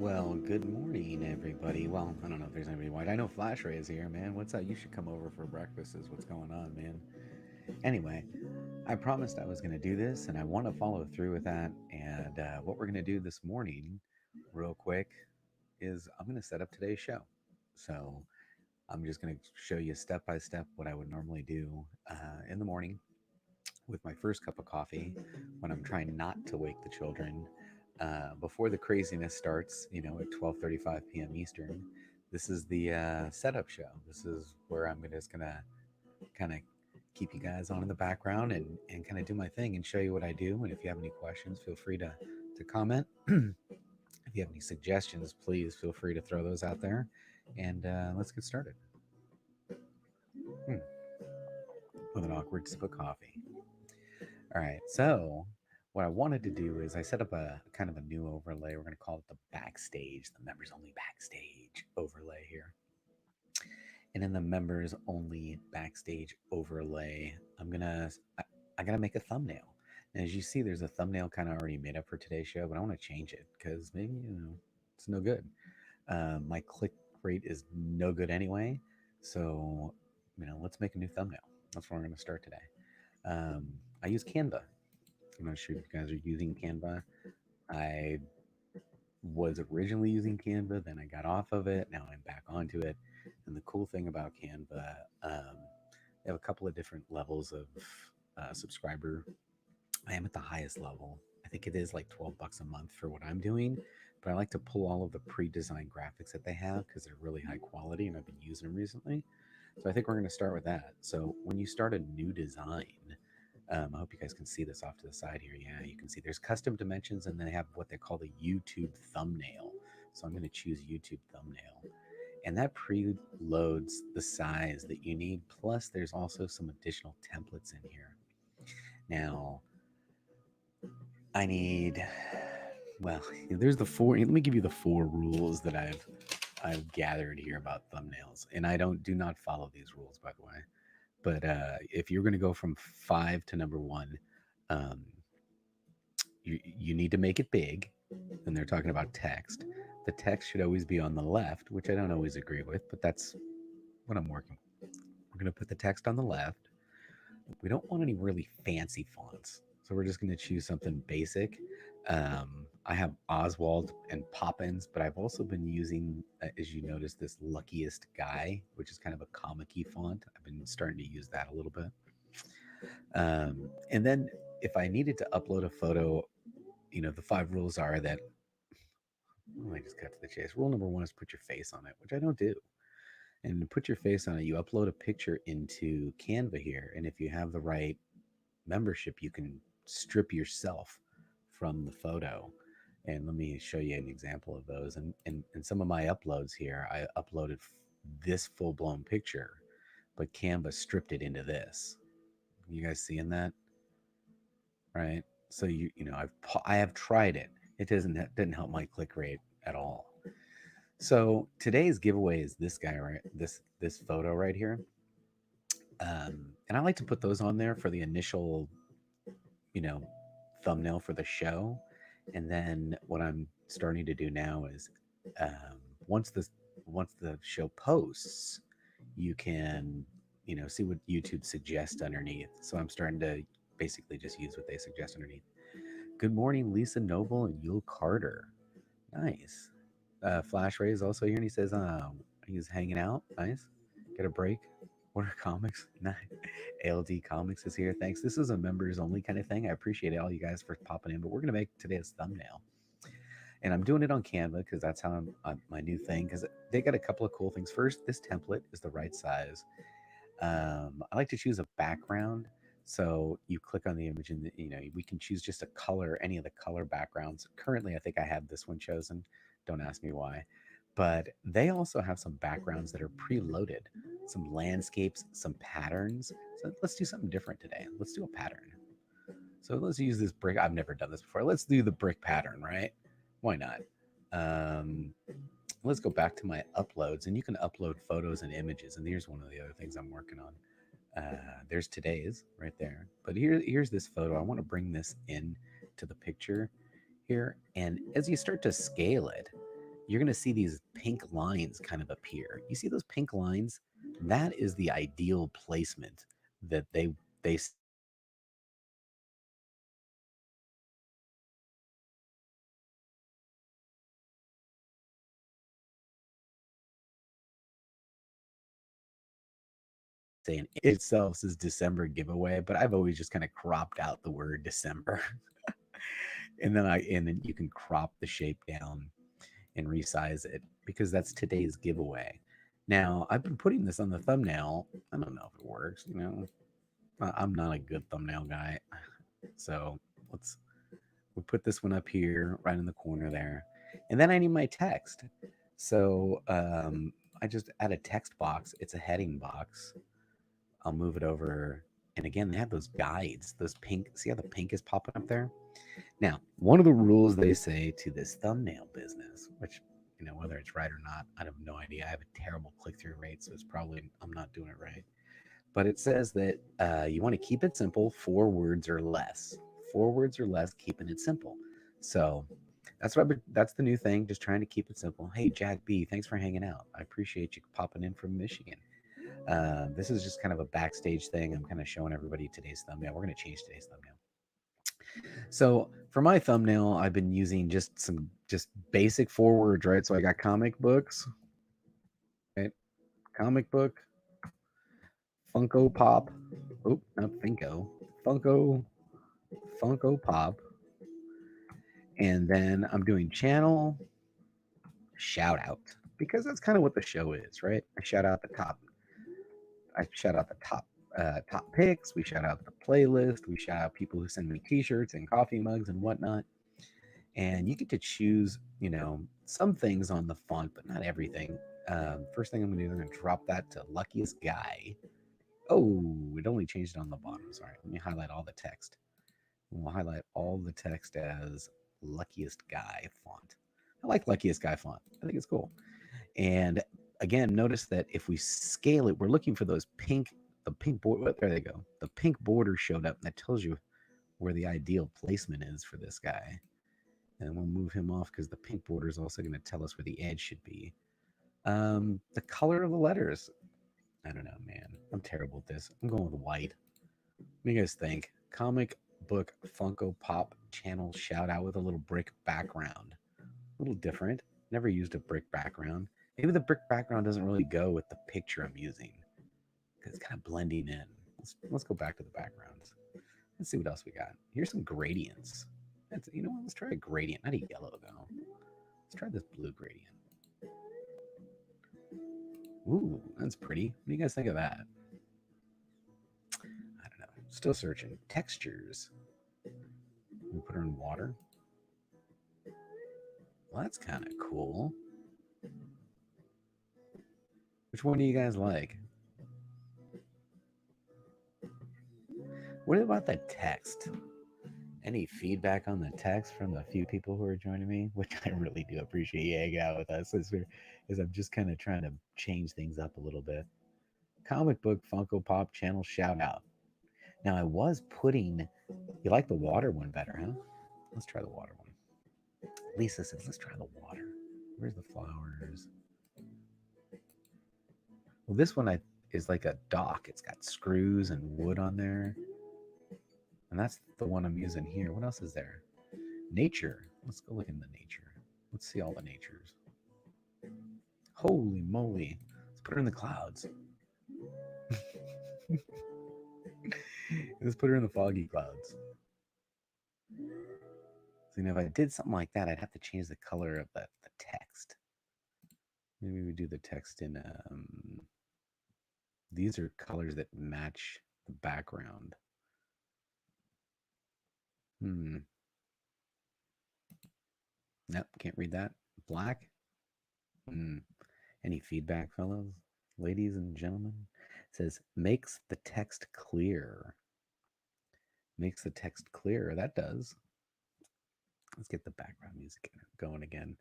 Well, good morning, everybody. Well, I don't know if there's anybody white. I know Flash Ray is here, man. What's up? You should come over for breakfast, is what's going on, man. Anyway, I promised I was going to do this, and I want to follow through with that. And what we're going to do this morning, real quick, is I'm going to set up today's show. So I'm just going to show you step by step what I would normally do in the morning with my first cup of coffee when I'm trying not to wake the children before the craziness starts. At 12:35 p.m. Eastern. This is the setup show. This is where I'm just gonna kind of keep you guys on in the background and kind of do my thing and show you what I do. And if you have any questions, feel free to comment. If you have any suggestions, please feel free to throw those out there. And let's get started. Hmm. With an awkward sip of coffee. All right. So what I wanted to do is I set up a kind of a new overlay. We're going to call it the Backstage, the members only Backstage overlay here. And in the members only Backstage overlay, I gotta make a thumbnail. And as you see, there's a thumbnail kind of already made up for today's show, but I want to change it because maybe it's no good. My click rate is no good anyway. So let's make a new thumbnail. That's where we're going to start today. I use Canva. I'm not sure if you guys are using Canva. I was originally using Canva, then I got off of it. Now I'm back onto it. And the cool thing about Canva, they have a couple of different levels of subscriber. I am at the highest level. I think it is like $12 a month for what I'm doing, but I like to pull all of the pre-designed graphics that they have because they're really high quality and I've been using them recently. So I think we're going to start with that. So when you start a new design, I hope you guys can see this off to the side here. Yeah, you can see there's custom dimensions and they have what they call the YouTube thumbnail. So I'm going to choose YouTube thumbnail. And that preloads the size that you need. Plus, there's also some additional templates in here. Now, I need, well, there's the four. Let me give you the four rules that I've gathered here about thumbnails. And I do not follow these rules, by the way. But if you're going to go from 5 to number 1, um, you need to make it big. And they're talking about text. The text should always be on the left, which I don't always agree with, but that's what I'm working with. We're going to put the text on the left. We don't want any really fancy fonts. So we're just going to choose something basic. I have Oswald and Poppins, but I've also been using, as you notice, this Luckiest Guy, which is kind of a comic-y font. I've been starting to use that a little bit. And then if I needed to upload a photo, the 5 rules are that, I just cut to the chase. Rule number 1 is put your face on it, which I don't do. And to put your face on it, you upload a picture into Canva here. And if you have the right membership, you can strip yourself from the photo. And let me show you an example of those. And in some of my uploads here, I uploaded this full-blown picture, but Canva stripped it into this. You guys seeing that? Right? So I have tried it. It didn't help my click rate at all. So today's giveaway is this guy, right? This photo right here. And I like to put those on there for the initial, thumbnail for the show. And then what I'm starting to do now is once the show posts, you can, see what YouTube suggests underneath. So I'm starting to basically just use what they suggest underneath. Good morning, Lisa Noble and Yule Carter. Nice. Flash Ray is also here, and he says he's hanging out. Nice. Get a break. What are comics? Nice. ALD Comics is here. Thanks. This is a members only kind of thing. I appreciate all you guys for popping in, but we're gonna make today's thumbnail, and I'm doing it on Canva because that's how I'm my new thing. Because they got a couple of cool things. First, this template is the right size. I like to choose a background. So you click on the image and we can choose just a color, any of the color backgrounds. Currently, I think I have this one chosen. Don't ask me why. But they also have some backgrounds that are preloaded, some landscapes, some patterns. So let's do something different today. Let's do a pattern. So let's use this brick. I've never done this before. Let's do the brick pattern, right? Why not? Let's go back to my uploads, and you can upload photos and images. And here's one of the other things I'm working on. There's today's right there. But here's this photo. I want to bring this in to the picture here. And as you start to scale it, you're going to see these pink lines kind of appear. You see those pink lines? That is the ideal placement that they say in Canva and Filmora that you want to use for your thumbnail. So say an image itself says December giveaway, but I've always just kind of cropped out the word December. And then you can crop the shape down and resize it because that's today's giveaway. Now, I've been putting this on the thumbnail. I don't know if it works, you know. I'm not a good thumbnail guy. So, let's we put this one up here right in the corner there. And then I need my text. So, I just add a text box. It's a heading box. I'll move it over. And again, they have those guides, those pink. See how the pink is popping up there? Now, one of the rules they say to this thumbnail business, which, you know, whether it's right or not, I have no idea. I have a terrible click through rate, so it's probably, I'm not doing it right. But it says that you want to keep it simple, 4 words or less. 4 words or less, keeping it simple. So that's the new thing, just trying to keep it simple. Hey, Jack B, thanks for hanging out. I appreciate you popping in from Michigan. This is just kind of a backstage thing. I'm kind of showing everybody today's thumbnail. We're going to change today's thumbnail. So for my thumbnail, I've been using just basic 4 words, right? So I got comic books, right? Comic book, Funko Pop. Oh, not Finko. Funko, Funko Pop. And then I'm doing channel shout out because that's kind of what the show is, right? I shout out the top picks. We shout out the playlist. We shout out people who send me T-shirts and coffee mugs and whatnot. And you get to choose, you know, some things on the font, but not everything. First thing I'm going to do, I'm going to drop that to luckiest guy. Oh, it only changed it on the bottom. Sorry. Let me highlight all the text. We'll highlight all the text as luckiest guy font. I like luckiest guy font. I think it's cool. And again, notice that if we scale it, we're looking for the pink border. There they go. The pink border showed up, and that tells you where the ideal placement is for this guy. And we'll move him off because the pink border is also going to tell us where the edge should be. The color of the letters. I don't know, man. I'm terrible at this. I'm going with white. What do you guys think? Comic book Funko Pop channel shout out with a little brick background. A little different. Never used a brick background. Maybe the brick background doesn't really go with the picture I'm using because it's kind of blending in. Let's go back to the backgrounds. Let's see what else we got. Here's some gradients. You know what? Let's try a gradient, not a yellow though. Let's try this blue gradient. Ooh, that's pretty. What do you guys think of that? I don't know. Still searching. Textures. We put her in water. Well, that's kind of cool. Which one do you guys like? What about the text? Any feedback on the text from the few people who are joining me, which I really do appreciate you hanging out with us, as I'm just kind of trying to change things up a little bit. Comic book Funko Pop channel shout out. Now I was putting. You like the water one better, huh? Let's try the water one. Lisa says, let's try the water. Where's the flowers? Well, this one is like a dock. It's got screws and wood on there. And that's the one I'm using here. What else is there? Nature. Let's go look in the nature. Let's see all the natures. Holy moly. Let's put her in the clouds. Let's put her in the foggy clouds. So, if I did something like that, I'd have to change the color of the text. Maybe we do the text in these are colors that match the background. Nope, can't read that. Black. Any feedback, fellows, ladies and gentlemen? It says makes the text clear. Makes the text clearer. That does. Let's get the background music going again.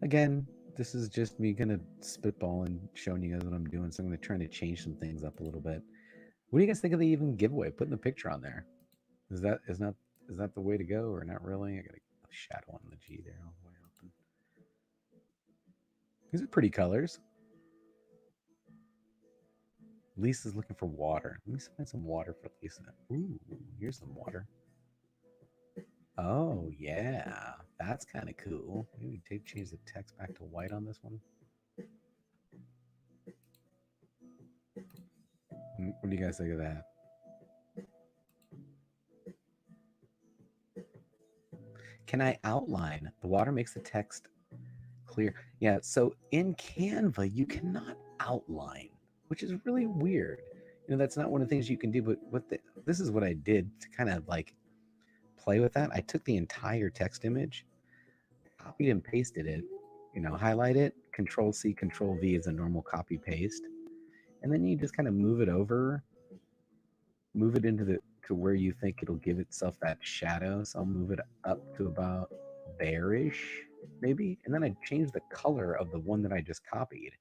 Again, this is just me kind of spitballing, showing you guys what I'm doing. So I'm going to try to change some things up a little bit. What do you guys think of the even giveaway? Putting the picture on there. Is that the way to go or not really? I got a shadow on the G there all the way open. These are pretty colors. Lisa's looking for water. Let me find some water for Lisa. Ooh, here's some water. Oh, yeah. That's kind of cool. Maybe change the text back to white on this one. What do you guys think of that? Can I outline? The water makes the text clear. Yeah, so in Canva, you cannot outline, which is really weird. You know, that's not one of the things you can do, but this is what I did to kind of like play with that. I took the entire text image, copied and pasted it, you know, highlight it, Control C, Control V is a normal copy paste. And then you just kind of move it over, move it into to where you think it'll give itself that shadow. So I'll move it up to about there-ish, maybe. And then I change the color of the one that I just copied.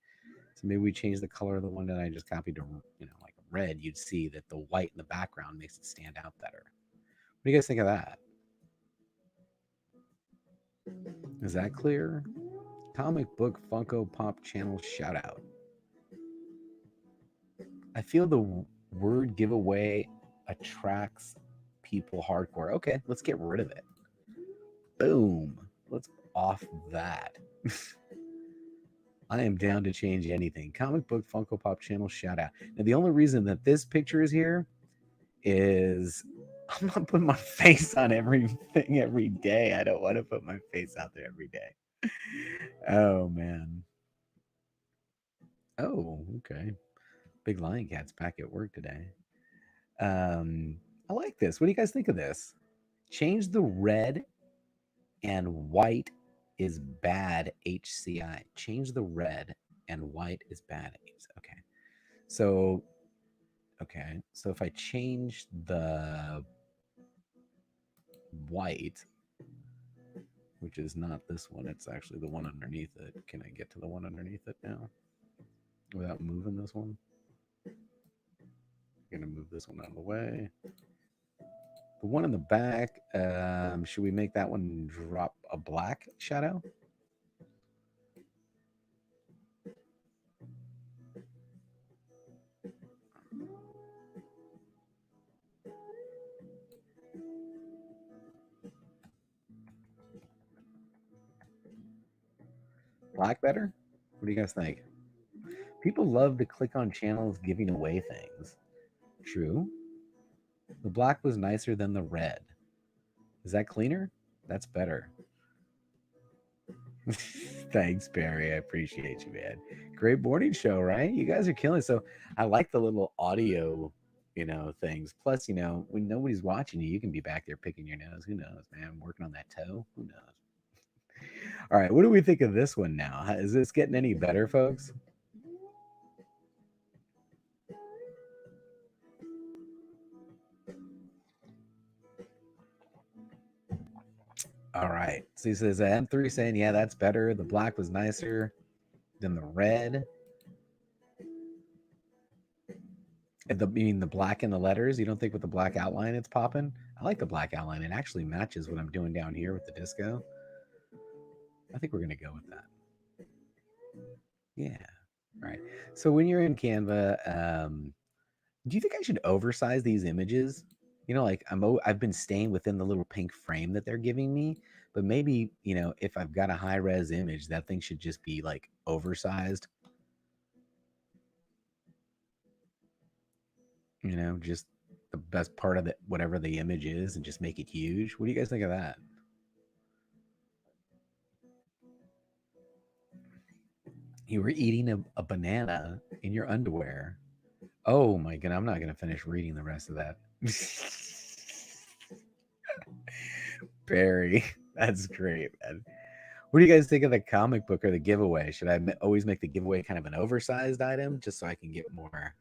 So maybe we change the color of the one that I just copied to, you know, like red. You'd see that the white in the background makes it stand out better. What do you guys think of that? Is that clear? Comic book Funko Pop channel shout out. I feel the word giveaway attracts people hardcore. Okay, let's get rid of it. Boom. Let's off that. I am down to change anything. Comic book Funko Pop channel shout out. Now, the only reason that this picture is here is I'm not putting my face on everything every day. I don't want to put my face out there every day. Oh, man. Oh, okay. Big Lion Cat's back at work today. I like this. What do you guys think of this? Change the red and white is bad HCI. Change the red and white is bad. Okay. So, okay. So if I change the white, which is not this one, it's actually the one underneath it. Can I get to the one underneath it now without moving this one? I'm going to move this one out of the way. The one in the back, should we make that one drop a black shadow? Black better? What do you guys think? People love to click on channels giving away things. True. The black was nicer than the red. Is that cleaner? That's better. Thanks, Barry. I appreciate you, man. Great morning show, right? You guys are killing. So I like the little audio, you know, things. Plus, you know, when nobody's watching you, you can be back there picking your nose. Who knows, man? I'm working on that toe. Who knows? All right. What do we think of this one now? Is this getting any better, folks? All right. So he says M3 saying, yeah, that's better. The black was nicer than the red. You mean the black in the letters? You don't think with the black outline it's popping? I like the black outline. It actually matches what I'm doing down here with the disco. I think we're going to go with that. Yeah. All right. So when you're in Canva, do you think I should oversize these images? You know, like I've been staying within the little pink frame that they're giving me, but maybe, you know, if I've got a high res image, that thing should just be like oversized. You know, just the best part of whatever the image is and just make it huge. What do you guys think of that? You were eating a banana in your underwear. Oh my god, I'm not gonna finish reading the rest of that. Barry, that's great, man. What do you guys think of the comic book or the giveaway? Should I always make the giveaway kind of an oversized item just so I can get more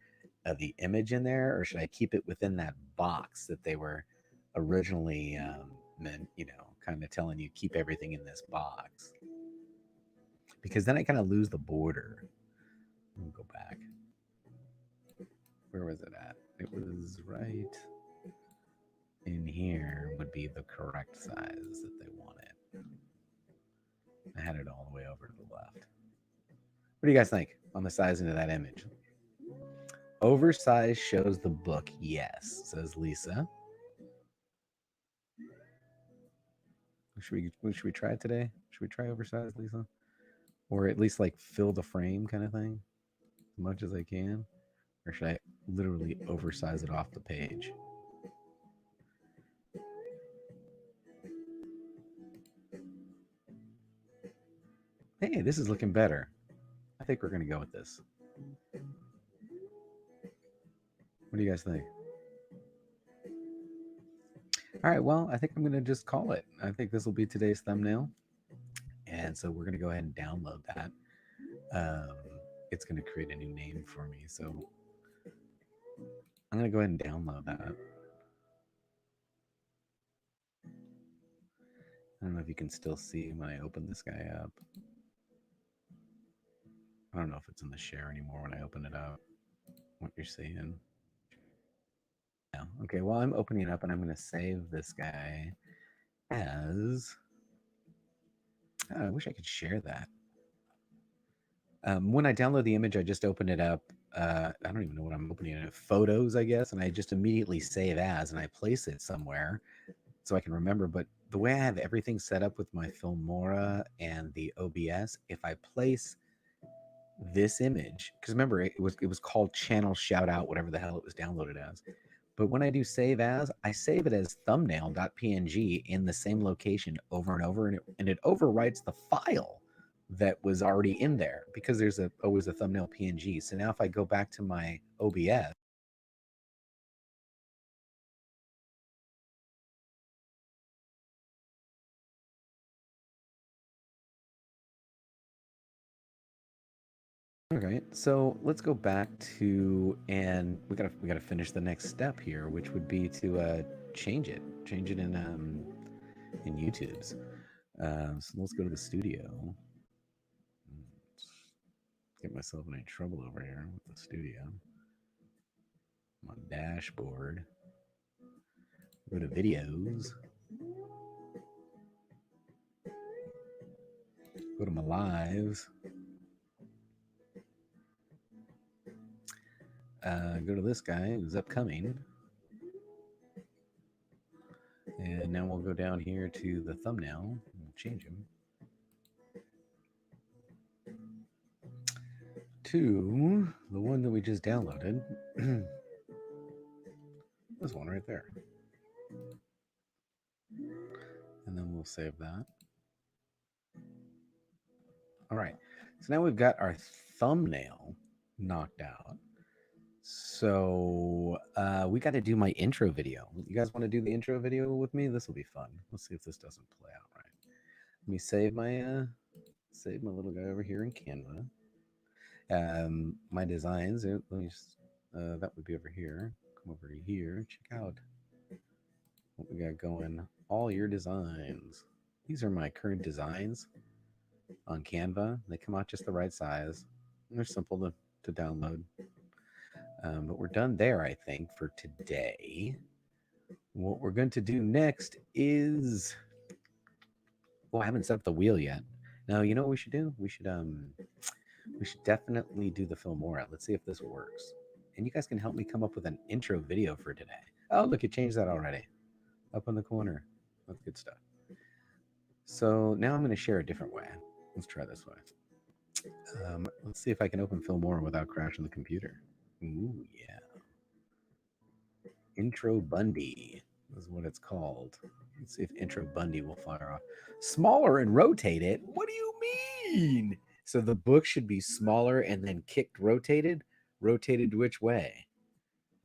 of the image in there, or should I keep it within that box that they were originally meant? You know, kind of telling you keep everything in this box, because then I kind of lose the border. Let me go back. Where was it at? It was right in here would be the correct size that they wanted. I had it all the way over to the left. What do you guys think on the sizing of that image? Oversized shows the book, yes, says Lisa. Should we try it today? Should we try oversized, Lisa? Or at least like fill the frame kind of thing as much as I can? Or should I literally oversize it off the page? Hey, this is looking better. I think we're going to go with this. What do you guys think? All right, well, I think I'm going to just call it. I think this will be today's thumbnail. And so we're going to go ahead and download that. It's going to create a new name for me. So I'm going to go ahead and download that. I don't know if you can still see when I open this guy up. I don't know if it's in the share anymore when I open it up, what you're seeing. Yeah. Okay, well, I'm opening it up and I'm going to save this guy as... Oh, I wish I could share that. When I download the image, I just open it up. I don't even know what I'm opening it. Photos, I guess, and I just immediately save as, and I place it somewhere so I can remember. But the way I have everything set up with my Filmora and the OBS, if I place this image, because remember it was called channel shout out, whatever the hell it was downloaded as. But when I do save as, I save it as thumbnail.png in the same location over and over, and it overwrites the file that was already in there because there's always a thumbnail PNG. So now if I go back to my OBS, okay, so let's go back to, and we gotta finish the next step here, which would be to change it in YouTube's. So let's go to the studio. Get myself in any trouble over here with the studio. I'm on dashboard. Go to videos. Go to my lives. Go to this guy who's upcoming. And now we'll go down here to the thumbnail and change him to the one that we just downloaded. This one right there. And then we'll save that. All right. So now we've got our thumbnail knocked out. So we got to do my intro video. You guys want to do the intro video with me? This will be fun. Let's see if this doesn't play out right. Let me save my little guy over here in Canva. My designs. Let me just, that would be over here. Come over here. Check out what we got going. All your designs. These are my current designs on Canva. They come out just the right size. They're simple to download. But we're done there, I think, for today. What we're going to do next is... Well, I haven't set up the wheel yet. No, you know what we should do? We should definitely do the Filmora. Let's see if this works. And you guys can help me come up with an intro video for today. Oh, look, it changed that already. Up in the corner. That's good stuff. So now I'm going to share a different way. Let's try this way. Let's see if I can open Filmora without crashing the computer. Ooh, yeah. Intro Bundy is what it's called. Let's see if Intro Bundy will fire off. Smaller and rotate it? What do you mean? So the book should be smaller and then kicked, rotated? Rotated which way?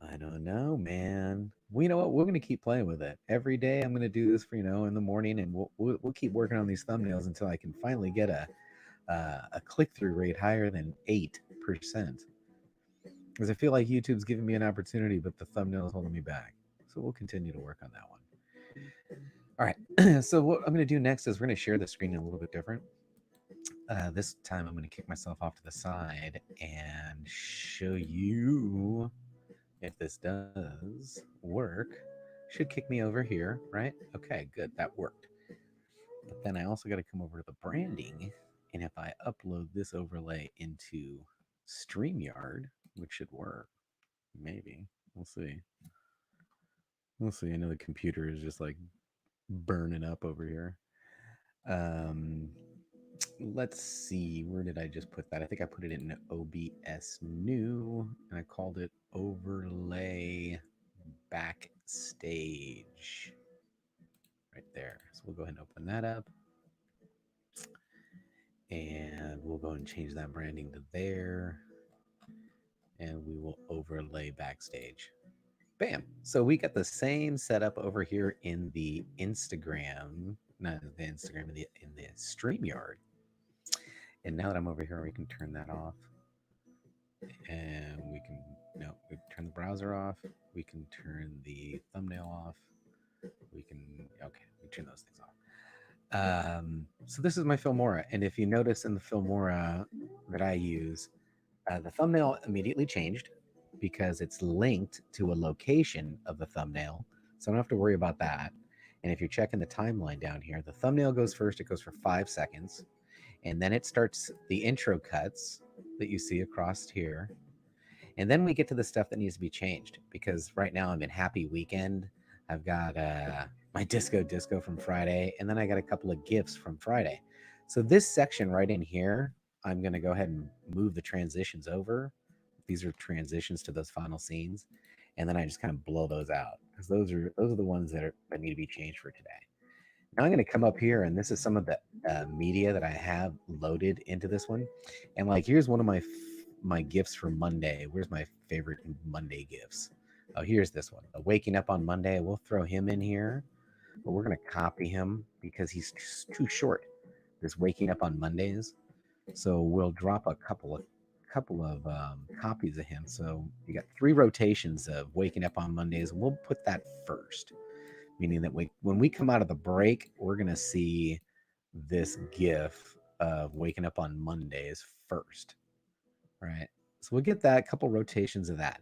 I don't know, man. Well, you know what? We're going to keep playing with it. Every day I'm going to do this for, in the morning, and we'll keep working on these thumbnails until I can finally get a click-through rate higher than 8%. Because I feel like YouTube's giving me an opportunity, but the thumbnail is holding me back. So we'll continue to work on that one. All right. So what I'm going to do next is we're going to share the screen a little bit different. This time I'm going to kick myself off to the side and show you if this does work. Should kick me over here, right? Okay, good. That worked. But then I also got to come over to the branding And if I upload this overlay into StreamYard, which should work, maybe. We'll see. We'll see. I know the computer is just like burning up over here. Let's see. Where did I just put that? I think I put it in OBS new, and I called it overlay backstage right there. So we'll go ahead and open that up, and we'll go and change that branding to there, and we will overlay backstage. Bam. So we got the same setup over here in the Instagram, not the Instagram, in the StreamYard. And now that I'm over here, we can turn that off. And we can, no, we can turn the browser off. We can turn the thumbnail off. We can, okay, we turn those things off. So this is my Filmora. And if you notice in the Filmora that I use, the thumbnail immediately changed because it's linked to a location of the thumbnail. So I don't have to worry about that. And if you're checking the timeline down here, the thumbnail goes first. It goes for 5 seconds. And then it starts the intro cuts that you see across here. And then we get to the stuff that needs to be changed, because right now I'm in Happy Weekend. I've got my disco from Friday, and then I got a couple of GIFs from Friday. So this section right in here, I'm going to go ahead and move the transitions over. These are transitions to those final scenes, and then I just kind of blow those out, because those are the ones that need to be changed for today. Now I'm going to come up here, and this is some of the media that I have loaded into this one. And like, here's one of my gifts for Monday. Where's my favorite Monday gifts? Oh, here's this one. Waking up on Monday. We'll throw him in here, but we're going to copy him because he's too short. This waking up on Mondays. So we'll drop a couple of copies of him. So you got 3 rotations of waking up on Mondays. We'll put that first, meaning that when we come out of the break, we're going to see this GIF of waking up on Mondays first. All right. So we'll get that, couple rotations of that.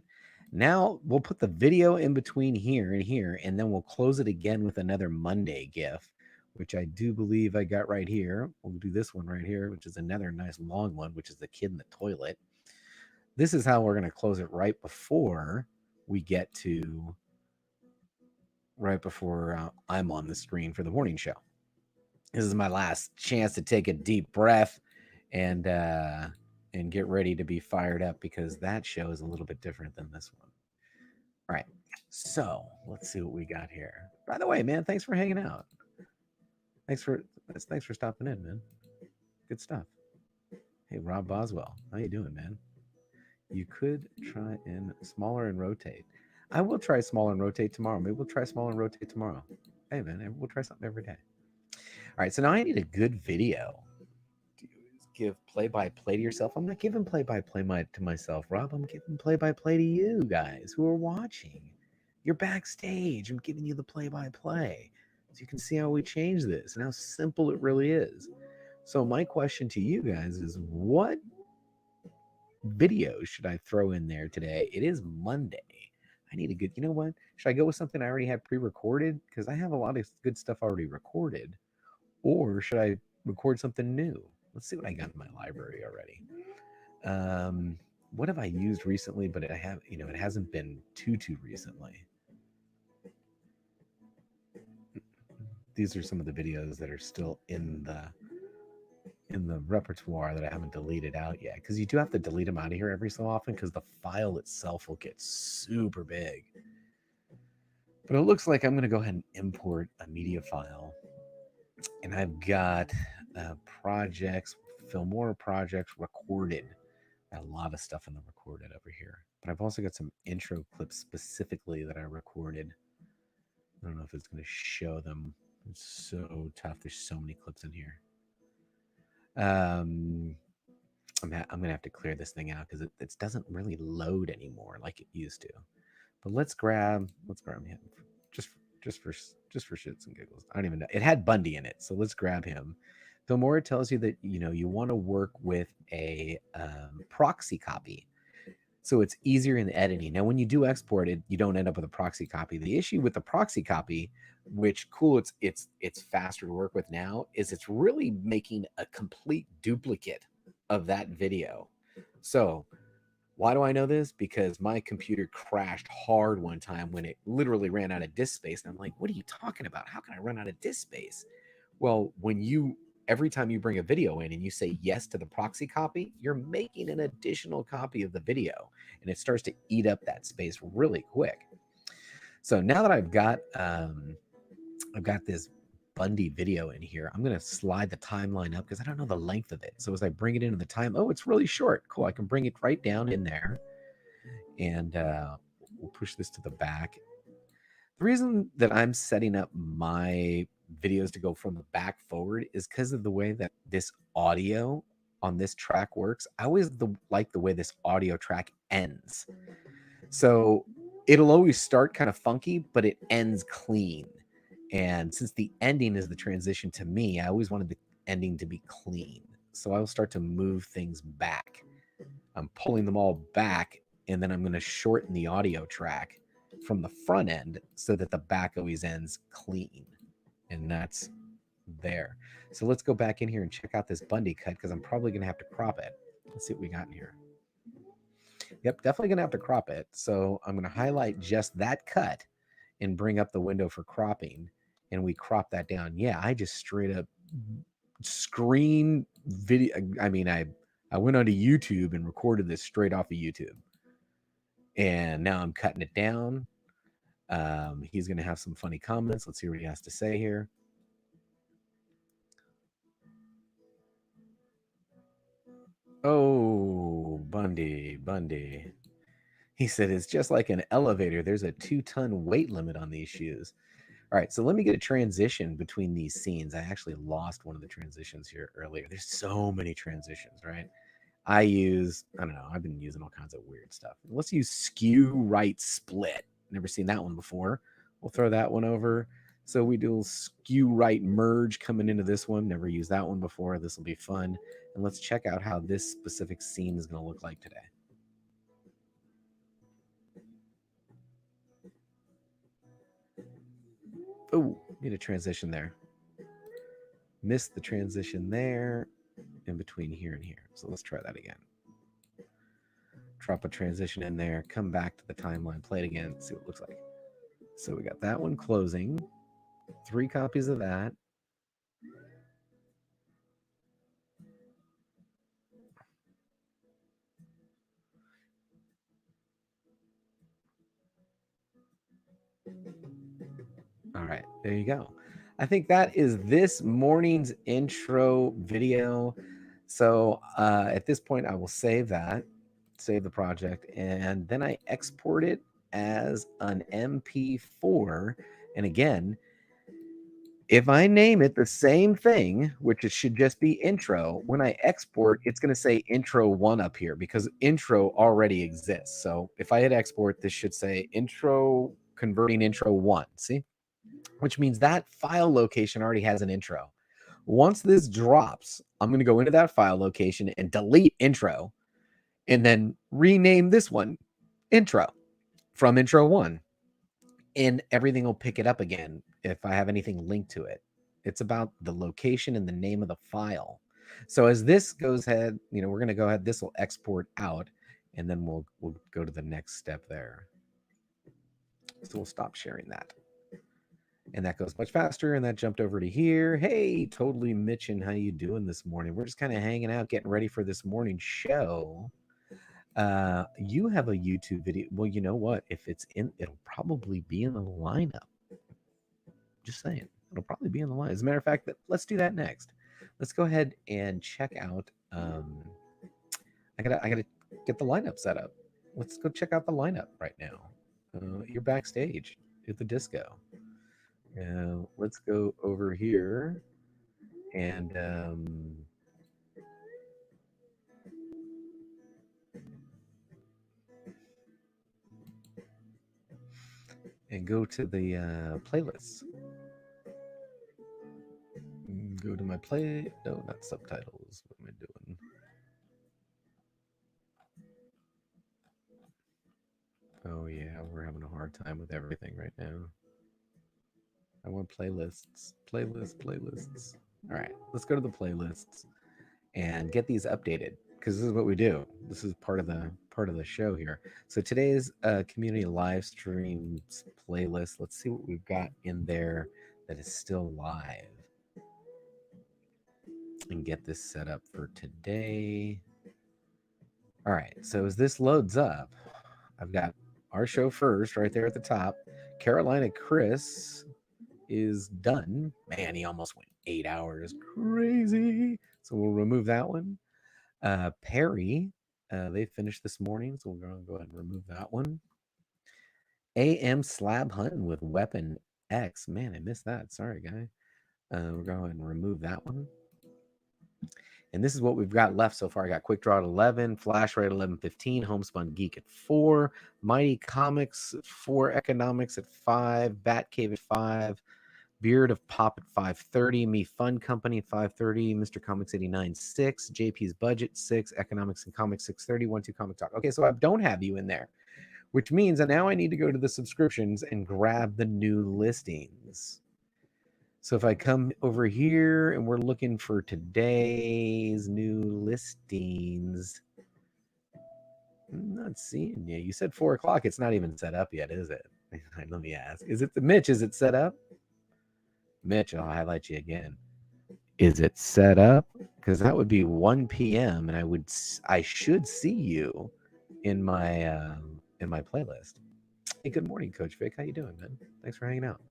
Now we'll put the video in between here and here, and then we'll close it again with another Monday GIF, which I do believe I got right here. We'll do this one right here, which is another nice long one, which is the kid in the toilet. This is how we're going to close it right before we get to, I'm on the screen for the morning show. This is my last chance to take a deep breath and get ready to be fired up, because that show is a little bit different than this one. All right, so let's see what we got here. By the way, man, thanks for hanging out. Thanks for stopping in, man. Good stuff. Hey, Rob Boswell, how you doing, man? You could try in smaller and rotate. I will try smaller and rotate tomorrow. Maybe we'll try smaller and rotate tomorrow. Hey, man, we'll try something every day. All right, so now I need a good video. Give play-by-play to yourself. I'm not giving play-by-play to myself, Rob. I'm giving play-by-play to you guys who are watching. You're backstage. I'm giving you the play-by-play, so you can see how we change this and how simple it really is. So my question to you guys is, what video should I throw in there today? It is Monday. I need a good, you know what? Should I go with something I already have pre-recorded? Because I have a lot of good stuff already recorded. Or should I record something new? Let's see what I got in my library already. What have I used recently? But it hasn't been too recently. These are some of the videos that are still in the repertoire that I haven't deleted out yet, because you do have to delete them out of here every so often, because the file itself will get super big. But it looks like I'm going to go ahead and import a media file. And I've got projects, Filmora projects recorded. Got a lot of stuff in the recorded over here. But I've also got some intro clips specifically that I recorded. I don't know if it's going to show them. It's so tough. There's so many clips in here. I'm going to have to clear this thing out, because it doesn't really load anymore like it used to. But let's grab him just for shits and giggles. I don't even know. It had Bundy in it, so let's grab him. Filmora tells you that you want to work with a proxy copy, so it's easier in the editing. Now, when you do export it, you don't end up with a proxy copy. The issue with the proxy copy, which cool, it's faster to work with now, is it's really making a complete duplicate of that video. So why do I know this? Because my computer crashed hard one time when it literally ran out of disk space. And I'm like, what are you talking about? How can I run out of disk space? Well, every time you bring a video in and you say yes to the proxy copy, you're making an additional copy of the video, and it starts to eat up that space really quick. So now that I've got this Bundy video in here, I'm going to slide the timeline up because I don't know the length of it. So as I bring it into the time, oh, it's really short. Cool. I can bring it right down in there, and we'll push this to the back. The reason that I'm setting up my videos to go from the back forward is because of the way that this audio on this track works. I always like the way this audio track ends. So it'll always start kind of funky, but it ends clean. And since the ending is the transition to me, I always wanted the ending to be clean. So I will start to move things back. I'm pulling them all back, and then I'm going to shorten the audio track from the front end so that the back always ends clean. And that's there. So let's go back in here and check out this Bundy cut, because I'm probably going to have to crop it. Let's see what we got in here. Yep, definitely going to have to crop it. So I'm going to highlight just that cut and bring up the window for cropping, and we crop that down. Yeah, I just straight up screen video. I mean, I went onto YouTube and recorded this straight off of YouTube, and now I'm cutting it down. He's going to have some funny comments. Let's see what he has to say here. Oh, Bundy. He said, it's just like an elevator. There's a 2-ton weight limit on these shoes. All right, so let me get a transition between these scenes. I actually lost one of the transitions here earlier. There's so many transitions, right? I don't know, I've been using all kinds of weird stuff. Let's use skew right split. Never seen that one before. We'll throw that one over. So we do a skew right merge coming into this one. Never used that one before. This will be fun. And let's check out how this specific scene is going to look like today. Oh, need a transition there. Missed the transition there in between here and here. So let's try that again. Drop a transition in there, come back to the timeline, play it again, see what it looks like. So we got that one closing, 3 copies of that. All right, there you go. I think that is this morning's intro video. So at this point, I will save the project, and then I export it as an MP4. And again, if I name it the same thing, which it should just be intro, when I export, it's going to say intro 1 up here because intro already exists. So if I hit export, this should say intro converting intro 1. See? Which means that file location already has an intro. Once this drops, I'm going to go into that file location and delete intro and then rename this one intro from intro 1. And everything will pick it up again if I have anything linked to it. It's about the location and the name of the file. So as this goes ahead, we're going to go ahead, this will export out, and then we'll go to the next step there. So we'll stop sharing that. And that goes much faster, and that jumped over to here. Hey, totally Mitchin, how you doing this morning? We're just kind of hanging out, getting ready for this morning show. You have a YouTube video. Well, you know what? If it's it'll probably be in the lineup. Just saying, it'll probably be in the line. As a matter of fact, let's do that next. Let's go ahead and check out. I gotta get the lineup set up. Let's go check out the lineup right now. You're backstage at the disco. Let's go over here and go to the playlists. Go to my play. No, not subtitles. What am I doing? Oh yeah, we're having a hard time with everything right now. I want playlists. Playlists. All right, let's go to the playlists and get these updated because this is what we do. This is part of the show here. So today's community live streams playlist. Let's see what we've got in there that is still live and get this set up for today. All right, so as this loads up, I've got our show first right there at the top. Carolina Chris is done. Man, he almost went 8 hours. Crazy. So we'll remove that one. Perry, they finished this morning, so we're going to go ahead and remove that one. AM Slab Hunting with Weapon X. Man, I missed that. Sorry, guy. We're going to remove that one. And this is what we've got left so far. I got Quick Draw at 11, Flash Ray at 11:15, Homespun Geek at 4, Mighty Comics at 4, Economics at 5, Batcave at 5, Beard of Pop at 5:30, Me Fun Company at 5:30, Mr. Comics 89 6, JP's Budget 6, Economics and Comics 6:30, 1-2 Comic Talk. Okay, so I don't have you in there, which means that now I need to go to the subscriptions and grab the new listings. So if I come over here and we're looking for today's new listings, I'm not seeing you. You said 4 o'clock. It's not even set up yet, is it? Let me ask. Is it Mitch? Is it set up? Mitch, I'll highlight you again. Is it set up? Because that would be 1 p.m. and I should see you in my playlist. Hey, good morning, Coach Vic. How you doing, man? Thanks for hanging out.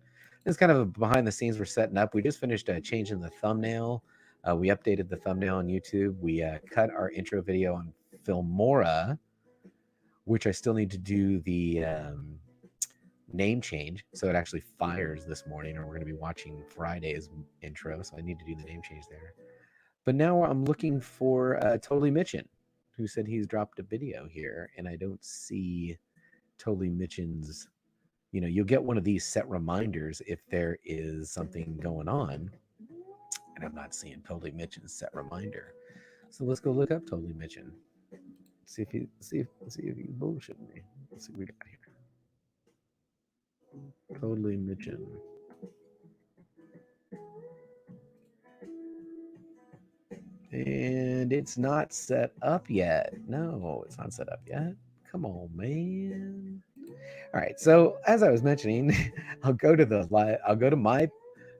This is kind of a behind the scenes we're setting up. We just finished changing the thumbnail. We updated the thumbnail on YouTube. We cut our intro video on Filmora, which I still need to do the name change. So it actually fires this morning, or we're going to be watching Friday's intro. So I need to do the name change there. But now I'm looking for Totally Mitchin, who said he's dropped a video here, and I don't see Totally Mitchin's. You'll get one of these set reminders if there is something going on, and I'm not seeing Totally Mitchin's set reminder. So let's go look up Totally Mitchin. See if he's bullshitting me. Let's see what we got here. Totally Mitchin. And it's not set up yet. No, it's not set up yet. Come on, man. All right. So as I was mentioning, I'll go to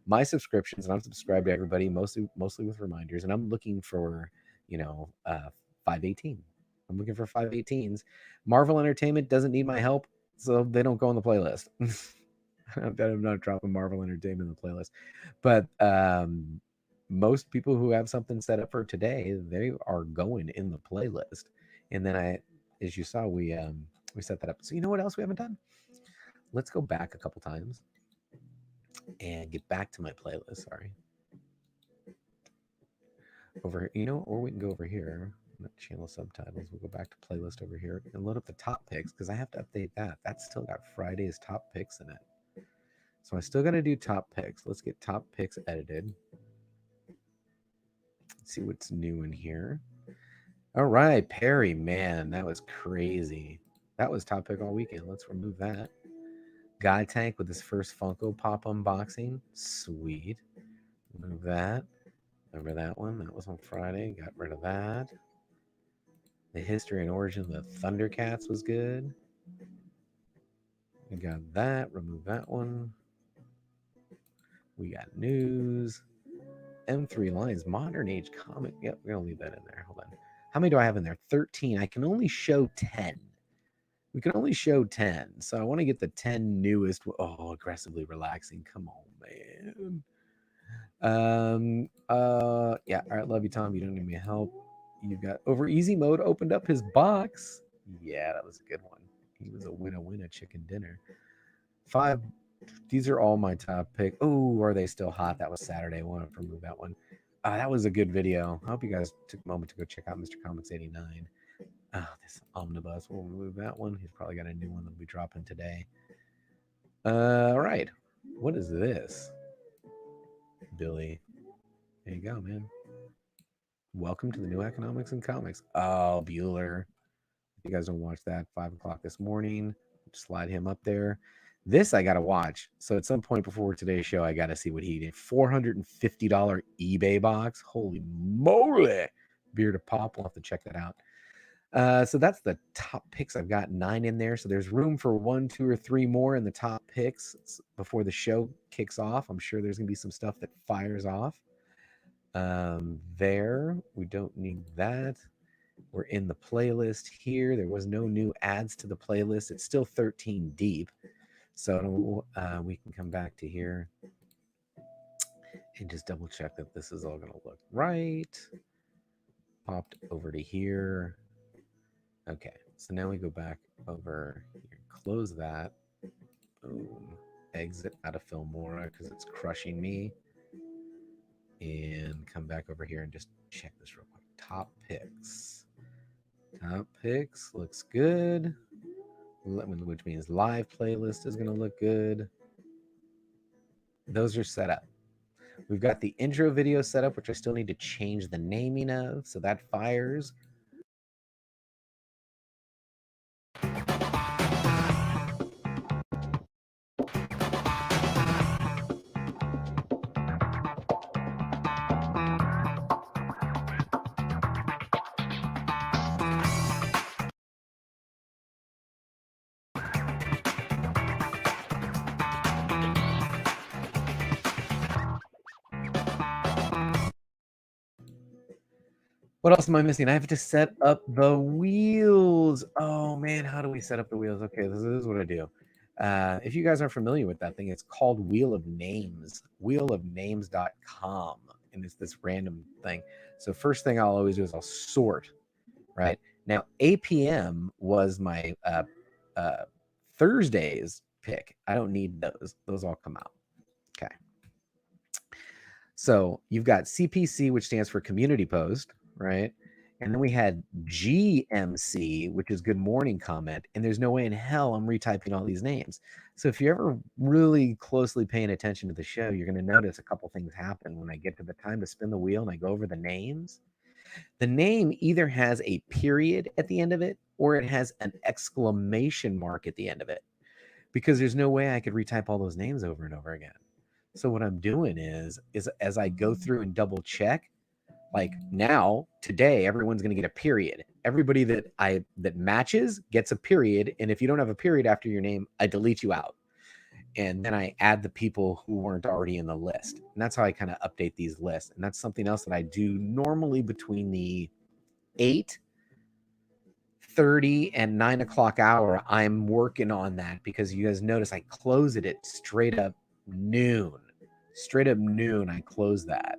my subscriptions, and I'm subscribed to everybody, mostly with reminders, and I'm looking for 518. I'm looking for 518s. Marvel Entertainment doesn't need my help, so they don't go on the playlist. I'm not dropping Marvel Entertainment in the playlist, but most people who have something set up for today, they are going in the playlist. And then as you saw, we set that up. So you know what else we haven't done? Let's go back a couple times and get back to my playlist. Sorry. Over, or we can go over here. Channel subtitles. We'll go back to playlist over here and load up the top picks because I have to update that. That's still got Friday's top picks in it. So I still got to do top picks. Let's get top picks edited. Let's see what's new in here. All right, Perry, man, that was crazy. That was top pick all weekend. Let's remove that. Guy Tank with his first Funko Pop unboxing. Sweet. Remove that. Remember that one? That was on Friday. Got rid of that. The history and origin of the Thundercats was good. We got that. Remove that one. We got news. M3 Lines, Modern Age Comic. Yep, we're going to leave that in there. Hold on. How many do I have in there? 13. I can only show 10. We can only show 10. So I want to get the 10 newest. Oh, aggressively relaxing. Come on, man. Yeah. All right. Love you, Tom. You don't need me help. You've got over easy mode opened up his box. Yeah, that was a good one. He was a winner chicken dinner. 5. These are all my top pick. Oh, are they still hot? That was Saturday. I want to remove that one. That was a good video. I hope you guys took a moment to go check out Mr. Comics 89. This omnibus. We'll remove that one. He's probably got a new one that'll be dropping today. All right. What is this? Billy. There you go, man. Welcome to the new Economics and Comics. Oh, Bueller. If you guys don't watch that, 5 o'clock this morning, slide him up there. This I got to watch. So at some point before today's show, I got to see what he did. $450 eBay box. Holy moly. Beer to pop. We'll have to check that out. So that's the top picks. I've got 9 in there. So there's room for 1, 2, or 3 more in the top picks before the show kicks off. I'm sure there's going to be some stuff that fires off. There, we don't need that. We're in the playlist here. There was no new ads to the playlist. It's still 13 deep. So we can come back to here and just double check that this is all going to look right. Popped over to here. Okay, so now we go back over here, close that, boom, exit out of Filmora because it's crushing me, and come back over here and just check this real quick. Top picks looks good, which means live playlist is going to look good. Those are set up. We've got the intro video set up, which I still need to change the naming of, so that fires. What else am I missing? I have to set up the wheels. Oh, man, how do we set up the wheels? Okay, this is what I do. If you guys are familiar with that thing, it's called Wheel of Names, wheelofnames.com, and it's this random thing. So first thing I'll always do is I'll sort, right? Now, APM was my Thursday's pick. I don't need those. Those all come out. Okay. So you've got CPC, which stands for Community Post, right? And then we had GMC, which is Good Morning Comment. And there's no way in hell I'm retyping all these names. So if you're ever really closely paying attention to the show, you're going to notice a couple things happen when I get to the time to spin the wheel and I go over the names. The name either has a period at the end of it or it has an exclamation mark at the end of it, because there's no way I could retype all those names over and over again. So what I'm doing is as I go through and double check, like now, today, everyone's going to get a period. Everybody that matches gets a period. And if you don't have a period after your name, I delete you out. And then I add the people who weren't already in the list. And that's how I kind of update these lists. And that's something else that I do normally between the 8:30 and 9 o'clock hour. I'm working on that because you guys notice I close it at straight up noon. Straight up noon, I close that.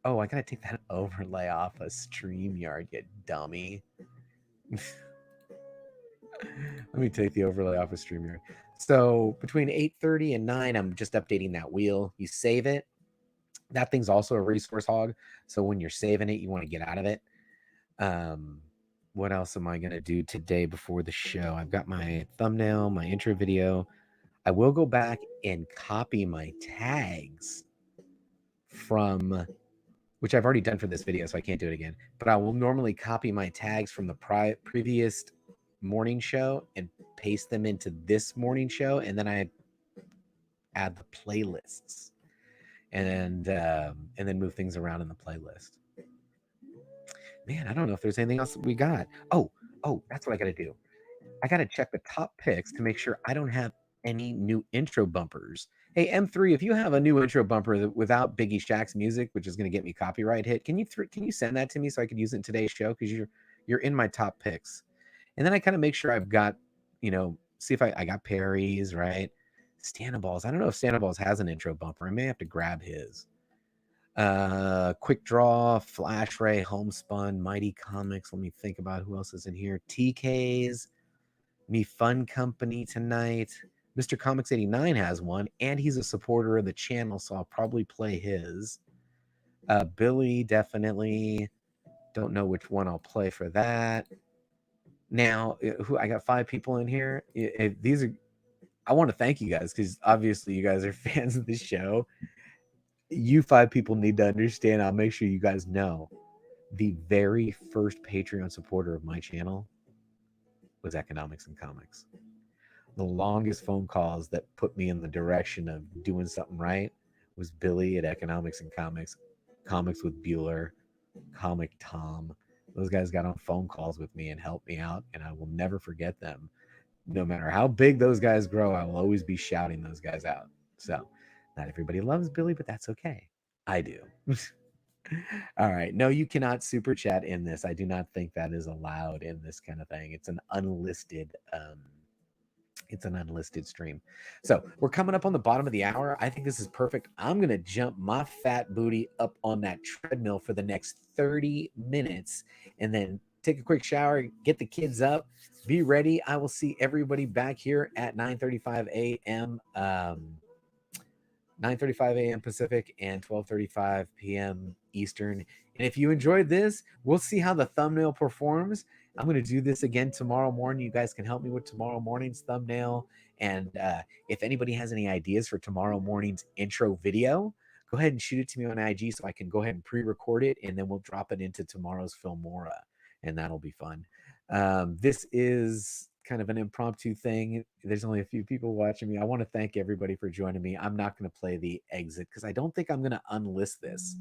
Oh, I gotta take that overlay off of StreamYard, you dummy. Let me take the overlay off of StreamYard. So between 8:30 and 9, I'm just updating that wheel. You save it. That thing's also a resource hog. So when you're saving it, you want to get out of it. What else am I going to do today before the show? I've got my thumbnail, my intro video. I will go back and copy my tags from, which I've already done for this video, so I can't do it again. But I will normally copy my tags from the previous morning show and paste them into this morning show, and then I add the playlists and then move things around in the playlist. Man, I don't know if there's anything else we got. Oh, that's what I got to do. I got to check the top picks to make sure I don't have any new intro bumpers. Hey, M3, if you have a new intro bumper without Biggieshaq's music, which is going to get me copyright hit, can you send that to me so I could use it in today's show? Because you're in my top picks. And then I kind of make sure I've got, see if I got Perry's, right? Stanibal's. I don't know if Stanibal's has an intro bumper. I may have to grab his. Quick Draw, Flash Ray, Homespun, Mighty Comics. Let me think about who else is in here. TK's, Me Fun Company tonight. Mr. Comics 89 has one, and he's a supporter of the channel, so I'll probably play his. Billy, definitely. Don't know which one I'll play for that. Now, I got 5 people in here. These are, I want to thank you guys because obviously you guys are fans of the show. You 5 people need to understand. I'll make sure you guys know. The very first Patreon supporter of my channel was Economics and Comics. the longest phone calls that put me in the direction of doing something right was Billy at Economics and Comics, Comics with Bueller, Comic Tom. Those guys got on phone calls with me and helped me out, and I will never forget them. No matter how big those guys grow, I will always be shouting those guys out. So, not everybody loves Billy, but that's okay. I do. All right. No, you cannot super chat in this. I do not think that is allowed in this kind of thing. It's an unlisted stream. So we're coming up on the bottom of the hour. I think this is perfect. I'm going to jump my fat booty up on that treadmill for the next 30 minutes and then take a quick shower, get the kids up, be ready. I will see everybody back here at 9:35 a.m. 9:35 a.m. Pacific and 12:35 p.m. Eastern. And if you enjoyed this, we'll see how the thumbnail performs. I'm going to do this again tomorrow morning. You guys can help me with tomorrow morning's thumbnail. And if anybody has any ideas for tomorrow morning's intro video, go ahead and shoot it to me on IG so I can go ahead and pre-record it, and then we'll drop it into tomorrow's Filmora, and that'll be fun. This is kind of an impromptu thing. There's only a few people watching me. I want to thank everybody for joining me. I'm not going to play the exit because I don't think I'm going to unlist this.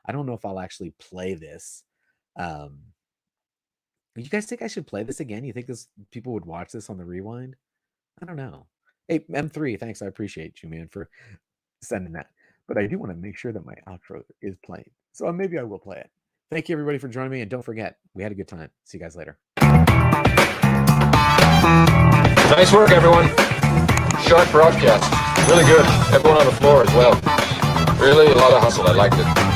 I don't know if I'll actually play this. You guys think I should play this again? You think people would watch this on the rewind? I don't know. Hey, M3, thanks. I appreciate you, man, for sending that. But I do want to make sure that my outro is playing. So maybe I will play it. Thank you, everybody, for joining me. And don't forget, we had a good time. See you guys later. Nice work, everyone. Sharp broadcast. Really good. Everyone on the floor as well. Really a lot of hustle. I liked it.